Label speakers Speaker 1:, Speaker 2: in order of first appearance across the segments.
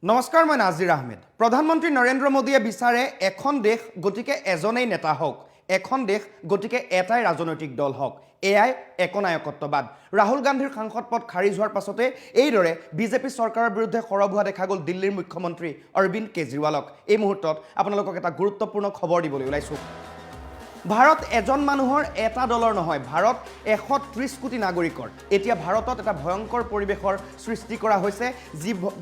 Speaker 1: নমস্কাৰ, মই নাজিৰ আহমেদ। প্ৰধানমন্ত্ৰী নৰেন্দ্ৰ মোদীয়ে বিচাৰে এখন দেশ গতিকে এজনেই নেতা হওক, এখন দেশ গতিকে এটাই ৰাজনৈতিক দল হওক। এয়াই একনায়কত্ববাদ। ৰাহুল গান্ধীৰ সাংসদ পদ খাৰিজ হোৱাৰ পাছতে এইদৰে বিজেপি চৰকাৰৰ বিৰুদ্ধে সৰব হোৱা দেখা গ'ল দিল্লীৰ মুখ্যমন্ত্ৰী অৰবিন্দ কেজৰিৱালক। এই মুহূৰ্তত আপোনালোকক এটা গুৰুত্বপূৰ্ণ খবৰ দিবলৈ ওলাইছোঁ। ভাৰত এজন মানুহৰ এটা দলৰ নহয়, ভাৰত 130 কোটি নাগৰিকৰ। এতিয়া ভাৰতত এটা ভয়ংকৰ পৰিৱেশৰ সৃষ্টি কৰা হৈছে,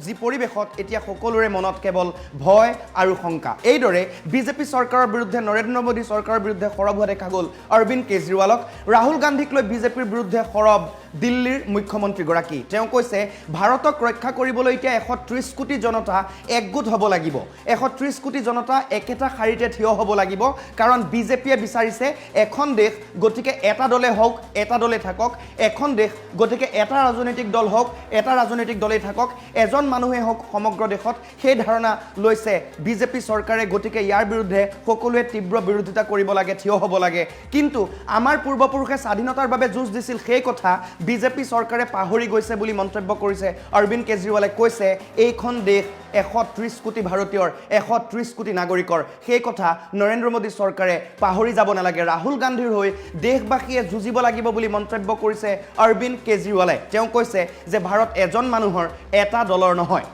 Speaker 1: যি পৰিৱেশত এতিয়া সকলোৰে মনত কেৱল ভয় আৰু শংকা। এইদৰে বিজেপি চৰকাৰৰ বিৰুদ্ধে নৰেন্দ্ৰ মোদী চৰকাৰৰ বিৰুদ্ধে সৰব হোৱা দেখা গ'ল অৰবিন্দ কেজৰিৱালক। ৰাহুল গান্ধীক লৈ বিজেপিৰ বিৰুদ্ধে সৰব দিল্লীৰ মুখ্যমন্ত্ৰীগৰাকী। তেওঁ কৈছে ভাৰতক ৰক্ষা কৰিবলৈ এতিয়া 130 কোটি জনতা একগোট হ'ব লাগিব, 130 কোটি জনতা একেটা শাৰীতে থিয় হ'ব লাগিব, কাৰণ বিজেপিয়ে বিচাৰিছে এখন দেশ গতিকে এটা দলে হওক, এটা দলে থাকক, এখন দেশ গতিকে এটা ৰাজনৈতিক দল হওক, এটা ৰাজনৈতিক দলেই থাকক, এজন মানুহে হওক সমগ্ৰ দেশত। সেই ধাৰণা লৈছে বিজেপি চৰকাৰে। গতিকে ইয়াৰ বিৰুদ্ধে সকলোৱে তীব্ৰ বিৰোধিতা কৰিব লাগে, থিয় হ'ব লাগে। কিন্তু আমাৰ পূৰ্বপুৰুষে স্বাধীনতাৰ বাবে যুঁজ দিছিল, সেই কথা বিজেপি চৰকাৰে পাহৰি গৈছে বুলি মন্তব্য কৰিছে অৰবিন্দ কেজৰিৱালে। কৈছে এইখন দেশ 130 কোটি ভাৰতীয়ৰ, 130 কোটি নাগৰিকৰ। সেই কথা নৰেন্দ্ৰ মোদী চৰকাৰে পাহৰি যাব নালাগে। ৰাহুল গান্ধীৰ হৈ দেশবাসীয়ে যুঁজিব লাগিব বুলি মন্তব্য কৰিছে অৰবিন্দ কেজৰিৱালে। তেওঁ কৈছে যে ভাৰত এজন মানুহৰ, এটা দলৰ নহয়।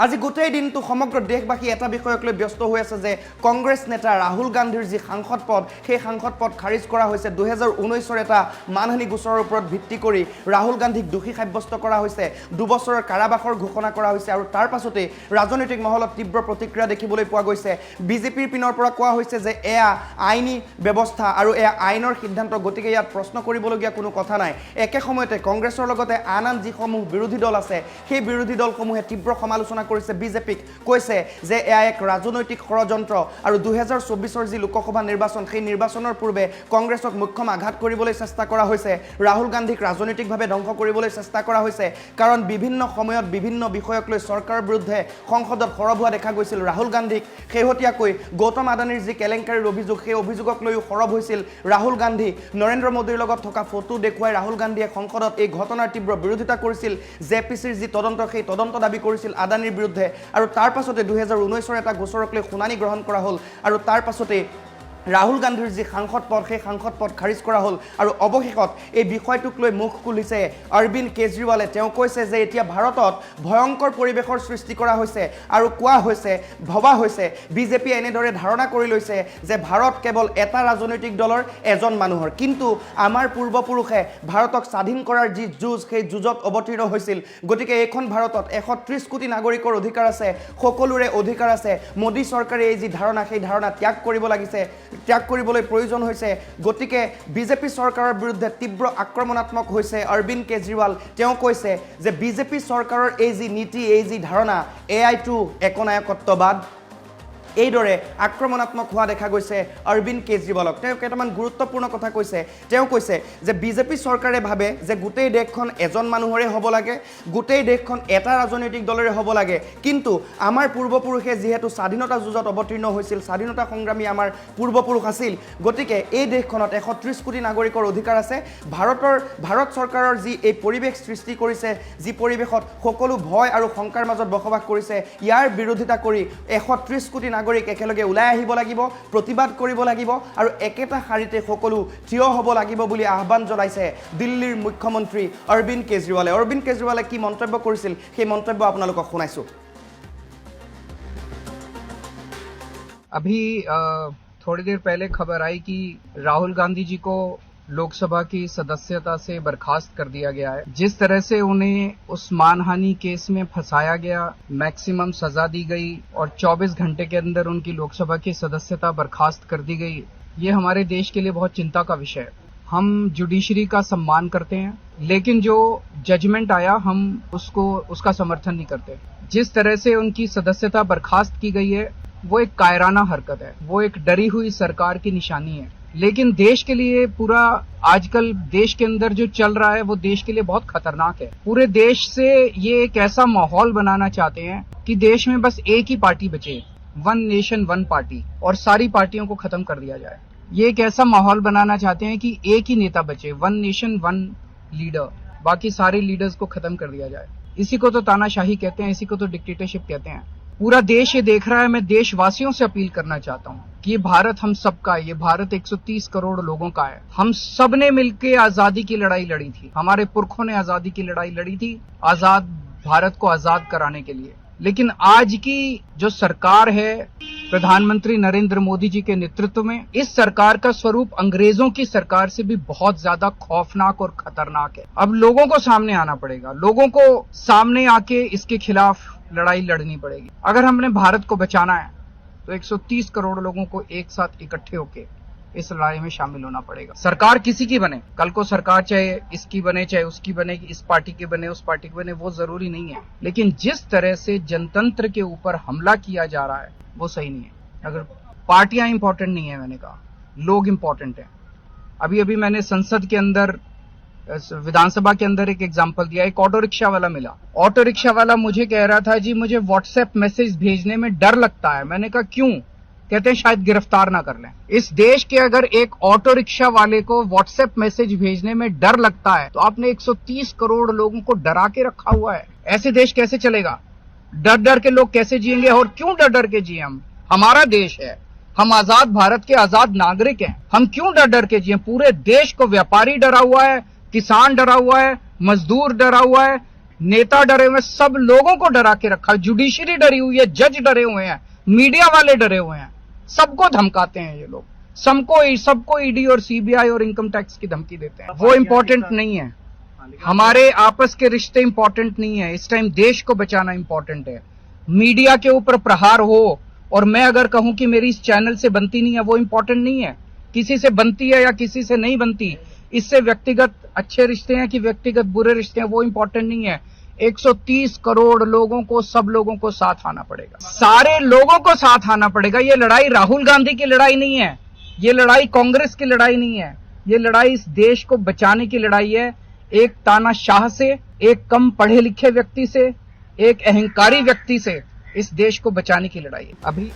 Speaker 1: আজি গোটেই দিনটো সমগ্ৰ দেশবাসী এটা বিষয়ক লৈ ব্যস্ত হৈ আছে যে কংগ্ৰেছ নেতা ৰাহুল গান্ধীৰ যি সাংসদ পদ, সেই সাংসদ পদ খাৰিজ কৰা হৈছে। 2019ৰ এটা মানহানি গোচৰৰ ওপৰত ভিত্তি কৰি ৰাহুল গান্ধীক দোষী সাব্যস্ত কৰা হৈছে, 2 বছৰৰ কাৰাবাসৰ ঘোষণা কৰা হৈছে। আৰু তাৰ পাছতেই ৰাজনৈতিক মহলত তীব্ৰ প্ৰতিক্ৰিয়া দেখিবলৈ পোৱা গৈছে। বিজেপিৰ পিনৰ পৰা কোৱা হৈছে যে এয়া আইনী ব্যৱস্থা আৰু এয়া আইনৰ সিদ্ধান্ত, গতিকে ইয়াত প্ৰশ্ন কৰিবলগীয়া কোনো কথা নাই। একে সময়তে কংগ্ৰেছৰ লগতে আন যিসমূহ বিৰোধী দল আছে, সেই বিৰোধী দলসমূহে তীব্ৰ সমালোচনা কৰিছে বিজেপিক। কৈছে যে এয়া এক ৰাজনৈতিক ষড়যন্ত্ৰ আৰু 2024ৰ যি লোকসভা নিৰ্বাচন, সেই নিৰ্বাচনৰ পূৰ্বে কংগ্ৰেছক মুখ্যম আঘাত কৰিবলৈ চেষ্টা কৰা হৈছে, ৰাহুল গান্ধীক ৰাজনৈতিকভাৱে ধ্বংস কৰিবলৈ চেষ্টা কৰা হৈছে। কাৰণ বিভিন্ন সময়ত বিভিন্ন বিষয়ক লৈ চৰকাৰৰ বিৰুদ্ধে সংসদত সৰব হোৱা দেখা গৈছিল ৰাহুল গান্ধীক। শেহতীয়াকৈ গৌতম আদানীৰ যি কেলেংকাৰীৰ অভিযোগ, সেই অভিযোগক লৈও সৰব হৈছিল ৰাহুল গান্ধী। নৰেন্দ্ৰ মোদীৰ লগত থকা ফটো দেখুৱাই ৰাহুল গান্ধীয়ে সংসদত এই ঘটনাৰ তীব্ৰ বিৰোধিতা কৰিছিল। জেপিচিৰ যি তদন্ত, সেই তদন্ত দাবী কৰিছিল আদানীৰ বিৰুদ্ধে। আৰু তাৰ পাছতে 2019ৰ এটা গোচৰক লৈ শুনানি গ্ৰহণ কৰা হ'ল। আৰু তাৰ পাছতে ৰাহুল গান্ধীৰ যি সাংসদ পদ, সেই সাংসদ পদ খাৰিজ কৰা হ'ল। আৰু অৱশেষত এই বিষয়টোক লৈ মুখ খুলিছে অৰবিন্দ কেজৰিৱালে। তেওঁ কৈছে যে এতিয়া ভাৰতত ভয়ংকৰ পৰিৱেশৰ সৃষ্টি কৰা হৈছে আৰু কোৱা হৈছে, ভবা হৈছে, বিজেপিয়ে এনেদৰে ধাৰণা কৰি লৈছে যে ভাৰত কেৱল এটা ৰাজনৈতিক দলৰ, এজন মানুহৰ। কিন্তু আমাৰ পূৰ্বপুৰুষে ভাৰতক স্বাধীন কৰাৰ যি যুঁজ, সেই যুঁজত অৱতীৰ্ণ হৈছিল। গতিকে এইখন ভাৰতত 130 কোটি নাগৰিকৰ অধিকাৰ আছে, সকলোৰে অধিকাৰ আছে। মোদী চৰকাৰে এই যি ধাৰণা, সেই ধাৰণা ত্যাগ কৰিব লাগিছে, ত্যাগ কৰিবলৈ প্ৰয়োজন হৈছে। গতিকে বিজেপি চৰকাৰৰ বিৰুদ্ধে তীব্ৰ আক্ৰমণাত্মক হৈছে অৰবিন্দ কেজৰিৱাল। তেওঁ কৈছে যে বিজেপি চৰকাৰৰ এই যি নীতি, এই যি ধাৰণা, এয়াইটো একনায়কত্ববাদ। এইদৰে আক্ৰমণাত্মক হোৱা দেখা গৈছে অৰবিন্দ কেজৰিৱালক। তেওঁ কেইটামান গুৰুত্বপূৰ্ণ কথা কৈছে। তেওঁ কৈছে যে বিজেপি চৰকাৰে ভাবে যে গোটেই দেশখন এজন মানুহৰে হ'ব লাগে, গোটেই দেশখন এটা ৰাজনৈতিক দলৰে হ'ব লাগে। কিন্তু আমাৰ পূৰ্বপুৰুষে যিহেতু স্বাধীনতা যুঁজত অৱতীৰ্ণ হৈছিল, স্বাধীনতা সংগ্ৰামী আমাৰ পূৰ্বপুৰুষ আছিল, গতিকে এই দেশখনত 130 কোটি নাগৰিকৰ অধিকাৰ আছে। ভাৰত চৰকাৰৰ যি এই পৰিৱেশ সৃষ্টি কৰিছে, যি পৰিৱেশত সকলো ভয় আৰু শংকাৰ মাজত বসবাস কৰিছে, ইয়াৰ বিৰোধিতা কৰি 130 কোটি নাগৰিক একেলগে ওলাই আহিব লাগিব, প্ৰতিবাদ কৰিব লাগিব আৰু একেটা শাৰীতে সকলো থিয় হ'ব লাগিব বুলি আহ্বান জনাইছে দিল্লীৰ মুখ্যমন্ত্ৰী অৰবিন্দ কেজৰিৱালে। অৰবিন্দ কেজৰিৱালে কি মন্তব্য কৰিছিল, সেই মন্তব্য আপোনালোকক শুনাইছো।
Speaker 2: अभी थोड़ी देर पहले खबर आई कि राहुल गांधी जी को लोकसभा की सदस्यता से बर्खास्त कर दिया गया है। जिस तरह से उन्हें उस मानहानि केस में फंसाया गया, मैक्सिमम सजा दी गई और 24 घंटे के अंदर उनकी लोकसभा की सदस्यता बर्खास्त कर दी गई, ये हमारे देश के लिए बहुत चिंता का विषय है। हम जुडिशरी का सम्मान करते हैं, लेकिन जो जजमेंट आया हम उसका समर्थन नहीं करते। जिस तरह से उनकी सदस्यता बर्खास्त की गई है, वो एक कायराना हरकत है, वो एक डरी हुई सरकार की निशानी है। लेकिन देश के लिए पूरा आजकल देश के अंदर जो चल रहा है, वो देश के लिए बहुत खतरनाक है। पूरे देश से ये एक ऐसा माहौल बनाना चाहते हैं कि देश में बस एक ही पार्टी बचे, 1 नेशन 1 पार्टी, और सारी पार्टियों को खत्म कर दिया जाए। ये एक ऐसा माहौल बनाना चाहते हैं कि एक ही नेता बचे, 1 नेशन 1 लीडर, बाकी सारे लीडर्स को खत्म कर दिया जाए। इसी को तो तानाशाही कहते हैं, इसी को तो डिक्टेटरशिप कहते हैं। पूरा देश ये देख रहा है। मैं देशवासियों से अपील करना चाहता हूँ कि ये भारत हम सबका है। ये भारत 130 करोड़ लोगों का है। हम सब ने मिलकर आजादी की लड़ाई लड़ी थी। हमारे पुरखों ने आजादी की लड़ाई लड़ी थी, आजाद भारत को आजाद कराने के लिए। लेकिन आज की जो सरकार है प्रधानमंत्री नरेंद्र मोदी जी के नेतृत्व में, इस सरकार का स्वरूप अंग्रेजों की सरकार से भी बहुत ज्यादा खौफनाक और खतरनाक है। अब लोगों को सामने आना पड़ेगा, लोगों को सामने आके इसके खिलाफ लड़ाई लड़नी पड़ेगी। अगर हमने भारत को बचाना है तो 130 करोड़ लोगों को एक साथ इकट्ठे होके इस लड़ाई में शामिल होना पड़ेगा। सरकार किसी की बने, कल को सरकार चाहे इसकी बने चाहे उसकी बने, इस पार्टी की बने उस पार्टी की बने, वो जरूरी नहीं है। लेकिन जिस तरह से जनतंत्र के ऊपर हमला किया जा रहा है वो सही नहीं है। अगर पार्टियां इंपॉर्टेंट नहीं है, मैंने कहा लोग इंपॉर्टेंट हैं। अभी अभी मैंने संसद के अंदर, विधानसभा के अंदर एक एग्जाम्पल दिया। एक ऑटो रिक्शा वाला मिला। ऑटो रिक्शा वाला मुझे कह रहा था जी मुझे व्हाट्सएप मैसेज भेजने में डर लगता है। मैंने कहा क्यों? कहते हैं शायद गिरफ्तार ना कर लें। इस देश के अगर एक ऑटो रिक्शा वाले को व्हाट्सएप मैसेज भेजने में डर लगता है तो आपने 130 करोड़ लोगों को डरा के रखा हुआ है। ऐसे देश कैसे चलेगा? डर डर के लोग कैसे जिएंगे? और क्यों डर डर के जिए? हम, हमारा देश है, हम आजाद भारत के आजाद नागरिक हैं। हम क्यों डर डर के जिए? पूरे देश को व्यापारी डरा हुआ है, किसान डरा हुआ है, मजदूर डरा हुआ है, नेता डरे हुए हैं, सब लोगों को डरा के रखा है। जुडिशरी डरी हुई है, जज डरे हुए हैं, मीडिया वाले डरे हुए हैं, सबको धमकाते हैं ये लोग। सबको ईडी और सीबीआई और इनकम टैक्स की धमकी देते हैं। वो इंपॉर्टेंट नहीं है। हमारे आपस के रिश्ते इंपॉर्टेंट नहीं है। इस टाइम देश को बचाना इंपॉर्टेंट है। मीडिया के ऊपर प्रहार हो और मैं अगर कहूं कि मेरी इस चैनल से बनती नहीं है, वो इंपॉर्टेंट नहीं है। किसी से बनती है या किसी से नहीं बनती, इससे व्यक्तिगत अच्छे रिश्ते हैं कि व्यक्तिगत बुरे रिश्ते हैं, वो इंपॉर्टेंट नहीं है। 130 करोड़ लोगों को, सब लोगों को साथ आना पड़ेगा, सारे लोगों को साथ आना पड़ेगा। ये लड़ाई राहुल गांधी की लड़ाई नहीं है, ये लड़ाई कांग्रेस की लड़ाई नहीं है, ये लड़ाई इस देश को बचाने की लड़ाई है। एक तानाशाह से, एक कम पढ़े लिखे व्यक्ति से, एक अहंकारी व्यक्ति से इस देश को बचाने की लड़ाई है। अभी